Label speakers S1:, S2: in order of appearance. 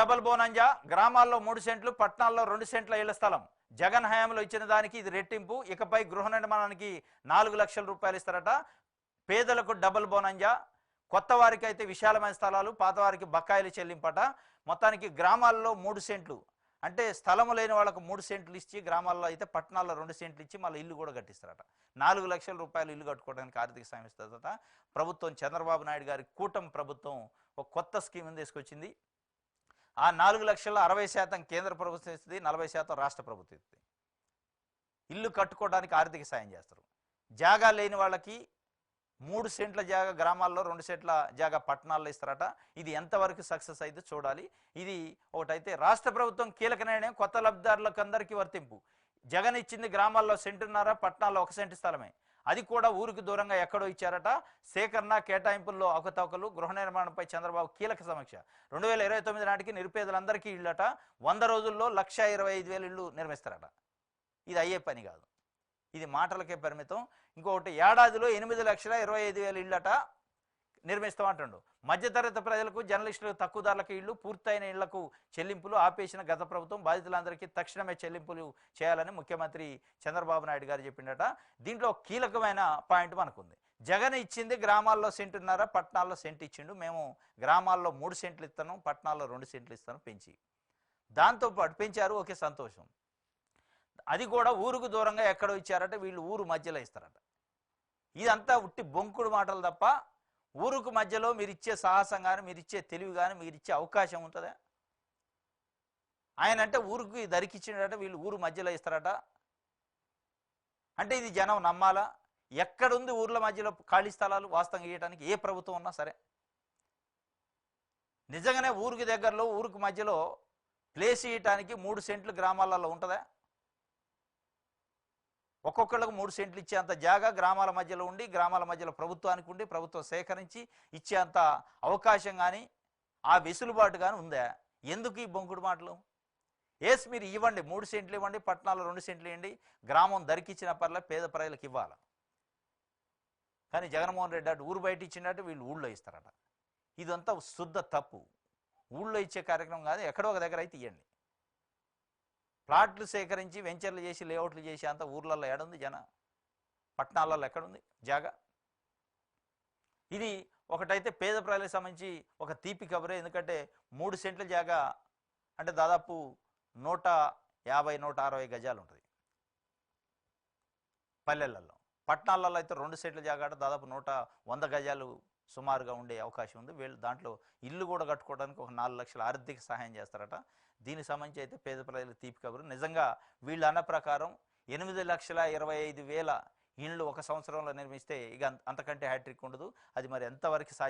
S1: Double బోనంజా, గ్రామాల్లో 3 సెంట్లు, పట్టణాల్లో 2 సెంట్ల ఇళ్ల స్థలం. జగన్ హయాంలో ఇచ్చిన దానికి ఇది రెట్టింపు. ఇకపై గృహ నిర్మాణానికి 4 లక్షల రూపాయలు ఇస్తారట. పేదలకు డబల్ బోనంజా, కొత్త వారికి అయితే విశాలమైన స్థలాలు, పాత వారికి బకాయిలు చెల్లింపట. మొత్తానికి గ్రామాల్లో 3 సెంట్లు అంటే స్థలము లేని వాళ్ళకు 3 సెంట్లు ఇచ్చి, గ్రామాల్లో అయితే పట్టణాల్లో 2 సెంట్లు ఇచ్చి మళ్ళీ ఇల్లు కూడా కట్టిస్తారట. 4 లక్షల రూపాయలు ఇల్లు కట్టుకోవడానికి ఆర్థిక సాయం ఇస్తుందట ప్రభుత్వం. చంద్రబాబు నాయుడు గారి కూటమి ప్రభుత్వం ఒక కొత్త స్కీమ్ తీసుకొచ్చింది. ఆ 4 లక్షల 60% కేంద్ర ప్రభుత్వం ఇస్తుంది, 40% రాష్ట్ర ప్రభుత్వం ఇస్తుంది. ఇల్లు కట్టుకోవడానికి ఆర్థిక సాయం చేస్తారు. జాగా లేని వాళ్ళకి 3 సెంట్ల జాగా గ్రామాల్లో, 2 సెంట్ల జాగా పట్టణాల్లో ఇస్తారట. ఇది ఎంతవరకు సక్సెస్ అయితే చూడాలి. ఇది ఒకటైతే రాష్ట్ర ప్రభుత్వం కీలక నిర్ణయం, కొత్త లబ్ధిదారులకు అందరికీ వర్తింపు. జగన్ ఇచ్చింది గ్రామాల్లో సెంటున్నర, పట్టణాల్లో 1 సెంటు స్థలమే. అది కూడా ఊరికి దూరంగా ఎక్కడో ఇచ్చారట. సేకరణ కేటాయింపుల్లో అవకతవకలు, గృహ నిర్మాణంపై చంద్రబాబు కీలక సమీక్ష. 2029 నాటికి నిరుపేదలందరికీ ఇళ్ళట. 100 రోజుల్లో 1,25,000 ఇళ్ళు నిర్మిస్తారట. ఇది అయ్యే పని కాదు, ఇది మాటలకే పరిమితం. ఇంకొకటి, ఏడాదిలో 8,25,000 ఇళ్ళట నిర్మిస్తామంటుండు. మధ్యతరగతి ప్రజలకు, జర్నలిస్టులకు తక్కువ ధరలకు ఇళ్ళు, పూర్తయిన ఇళ్లకు చెల్లింపులు ఆపేసిన గత ప్రభుత్వం. బాధితులందరికీ తక్షణమే చెల్లింపులు చేయాలని ముఖ్యమంత్రి చంద్రబాబు నాయుడు గారు చెప్పిండట. దీంట్లో కీలకమైన పాయింట్ మనకుంది. జగన్ ఇచ్చింది గ్రామాల్లో సెంటున్నర, పట్టణాల్లో సెంటు ఇచ్చిండు. మేము గ్రామాల్లో 3 సెంట్లు ఇస్తాను, పట్టణాల్లో 2 సెంట్లు ఇస్తాను పెంచి. దాంతోపాటు పెంచారు, ఓకే సంతోషం. అది కూడా ఊరుకు దూరంగా ఎక్కడో ఇచ్చారట, వీళ్ళు ఊరు మధ్యలో ఇస్తారట. ఇదంతా ఉట్టి బొంకుడు మాటలు తప్ప ఊరుకు మధ్యలో మీరు ఇచ్చే సాహసం కానీ, మీరు ఇచ్చే తెలివి కానీ, మీరు ఇచ్చే అవకాశం ఉంటుందా? ఆయన అంటే ఊరికి దరికిచ్చిండట, వీళ్ళు ఊరు మధ్యలో ఇస్తారట. అంటే ఇది జనం నమ్మాలా? ఎక్కడుంది ఊర్ల మధ్యలో ఖాళీ స్థలాలు వాస్తవంగా ఇవ్వడానికి? ఏ ప్రభుత్వం ఉన్నా సరే నిజంగానే ఊరికి దగ్గరలో, ఊరికి మధ్యలో ప్లేస్ ఇవ్వటానికి 3 సెంట్లు గ్రామాలలో ఉంటుందా? ఒక్కొక్కళ్ళకు 3 సెంట్లు ఇచ్చేంత జాగా గ్రామాల మధ్యలో ఉండి, గ్రామాల మధ్యలో ప్రభుత్వానికి ఉండి, ప్రభుత్వం సేకరించి ఇచ్చేంత అవకాశం కానీ, ఆ వెసులుబాటు కానీ ఉందా? ఎందుకు ఈ బొంకుడు మాటలు? ఏస్ మీరు ఇవ్వండి, 3 సెంట్లు ఇవ్వండి, పట్టణాల్లో 2 సెంట్లు ఇవ్వండి, గ్రామం ధరికిచ్చిన పర్లే, పేద ప్రజలకు ఇవ్వాలి. కానీ జగన్మోహన్ రెడ్డి అటు ఊరు బయట ఇచ్చినట్టు వీళ్ళు ఊళ్ళో ఇస్తారట. ఇదంతా శుద్ధ తప్పు. ఊళ్ళో ఇచ్చే కార్యక్రమం కాదు, ఎక్కడో ఒక దగ్గర అయితే ఇవ్వండి. ప్లాట్లు సేకరించి వెంచర్లు చేసి, లేఅవుట్లు చేసి అంత ఊర్లలో ఎక్కడుంది? పట్టణాలలో ఎక్కడుంది జాగా? ఇది ఒకటైతే పేద ప్రజలకు సంబంధించి ఒక తీపి కబురే. ఎందుకంటే 3 సెంట్ల జాగా అంటే దాదాపు 150-160 గజాలు ఉంటుంది పల్లెలలో. పట్టణాలలో అయితే 2 సెంట్ల జాగా దాదాపు 100 గజాలు సుమారుగా ఉండే అవకాశం ఉంది. వీళ్ళు దాంట్లో ఇల్లు కూడా కట్టుకోవడానికి ఒక 4 లక్షల ఆర్థిక సహాయం చేస్తారట. దీనికి సంబంధించి అయితే పేద ప్రజలకు తీపి కబురు. నిజంగా వీళ్ళు అన్న ప్రకారం 8,25,000 ఇళ్ళు 1 సంవత్సరంలో నిర్మిస్తే ఇక అంతకంటే హ్యాట్రిక్ ఉండదు. అది మరి ఎంతవరకు సాధ్యం?